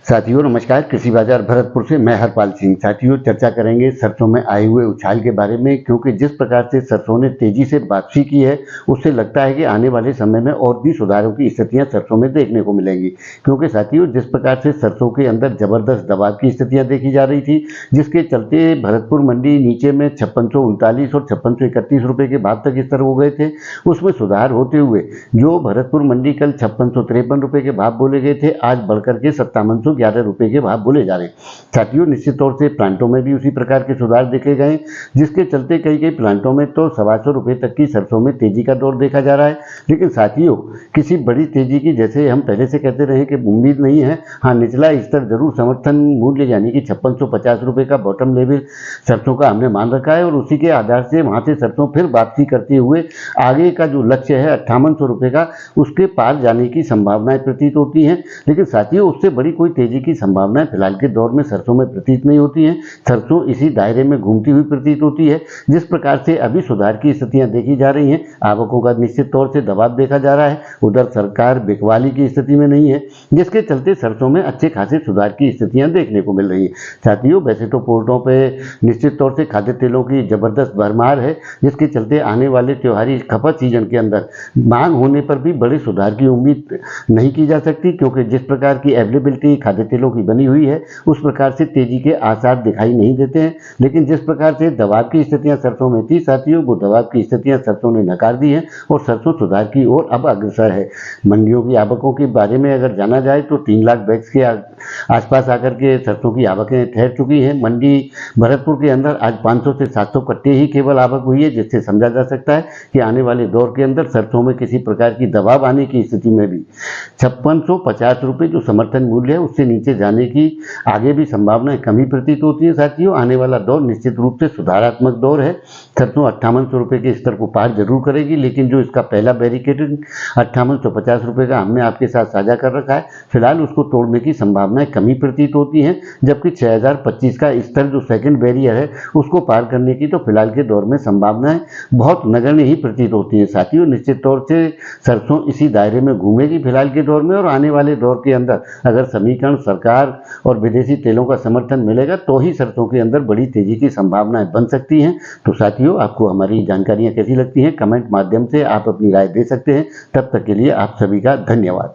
साथियों नमस्कार। कृषि बाजार भरतपुर से मैं हरपाल सिंह। साथियों चर्चा करेंगे सरसों में आए हुए उछाल के बारे में, क्योंकि जिस प्रकार से सरसों ने तेजी से वापसी की है उससे लगता है कि आने वाले समय में और भी सुधारों की स्थितियां सरसों में देखने को मिलेंगी। क्योंकि साथियों जिस प्रकार से सरसों के अंदर जबरदस्त दबाव की स्थितियां देखी जा रही थी, जिसके चलते भरतपुर मंडी नीचे में 5639 और 5631 के भाव तक स्तर हो गए थे, उसमें सुधार होते हुए जो भरतपुर मंडी कल 5653 के भाव बोले गए थे, आज बढ़कर के 5711 के भाव बोले जा रहे हैं। साथियों निश्चित तौर से प्लांटों में भी उसी प्रकार के सुधार देखे गए, जिसके चलते कई प्लांटों में तो 125 रुपये तक की सरसों में तेजी का दौर देखा जा रहा है। लेकिन साथियों किसी बड़ी तेजी की, जैसे हम पहले से कहते रहे कि उम्मीद नहीं है। हाँ, निचला स्तर जरूर समर्थन मूल्य यानी कि 5650 रुपये का बॉटम लेवल सरसों का हमने मान रखा है, और उसी के आधार से वहां से सरसों फिर वापसी करते हुए आगे का जो लक्ष्य है 5800 रुपये का, उसके पार जाने की संभावनाएं प्रतीत होती हैं। लेकिन साथियों उससे बड़ी कोई तेजी की संभावनाएं फिलहाल के दौर में सरसों में प्रतीत नहीं होती हैं। सरसों इसी दायरे में घूमती हुई प्रतीत होती है। जिस प्रकार से अभी सुधार की स्थितियां देखी जा रही हैं, आवकों का निश्चित तौर से दबाव देखा जा रहा है। उधर सरकार बिकवाली की स्थिति में नहीं है, जिसके चलते सरसों में अच्छे खासे सुधार की स्थितियां देखने को मिल रही है। साथियों वैसे तो पोर्टों पर निश्चित तौर से खाद्य तेलों की जबरदस्त भरमार है, जिसके चलते आने वाले त्योहारी खपत सीजन के अंदर मांग होने पर भी बड़े सुधार की उम्मीद नहीं की जा सकती, क्योंकि जिस प्रकार की अवेलेबिलिटी खाद्य तेलों की बनी हुई है उस प्रकार से तेजी के आसार दिखाई नहीं देते हैं। लेकिन जिस प्रकार से दबाव की स्थितियां सरसों में थी साथियों, वो दबाव की स्थितियां सरसों ने नकार दी हैं और सरसों सुधार की ओर अब अग्रसर है। मंडियों की आवकों के बारे में अगर जाना जाए तो 3 लाख बैग्स के आसपास आकर के सरसों की आवकें ठहर चुकी हैं। मंडी भरतपुर के अंदर आज 500 से 700 कट्टे ही केवल आवक हुई है, जिससे समझा जा सकता है कि आने वाले दौर के अंदर सरसों में किसी प्रकार की दबाव आने की स्थिति में भी 5650 रुपये जो समर्थन मूल्य है उससे नीचे जाने की आगे भी संभावनाएं कमी प्रतीत होती है। साथियों आने वाला दौर निश्चित रूप से सुधारात्मक दौर है। सरसों 5800 रुपये के स्तर को पार जरूर करेगी, लेकिन जो इसका पहला बैरिकेड 5850 रुपये का हमने आपके साथ साझा कर रखा है, फिलहाल उसको तोड़ने की संभावनाएं कमी प्रतीत होती हैं। जबकि 6025 का स्तर जो सेकंड बैरियर है उसको पार करने की तो फिलहाल के दौर में संभावनाएं बहुत नगण्य ही प्रतीत होती हैं। साथियों निश्चित तौर से सरसों इसी दायरे में घूमेगी फिलहाल के दौर में, और आने वाले दौर के अंदर अगर समीकरण सरकार और विदेशी तेलों का समर्थन मिलेगा तो ही सरसों के अंदर बड़ी तेजी की संभावनाएं बन सकती हैं। तो साथियों आपको हमारी जानकारियां कैसी लगती हैं, कमेंट माध्यम से आप अपनी राय दे सकते हैं। तब तक के लिए आप सभी का धन्यवाद।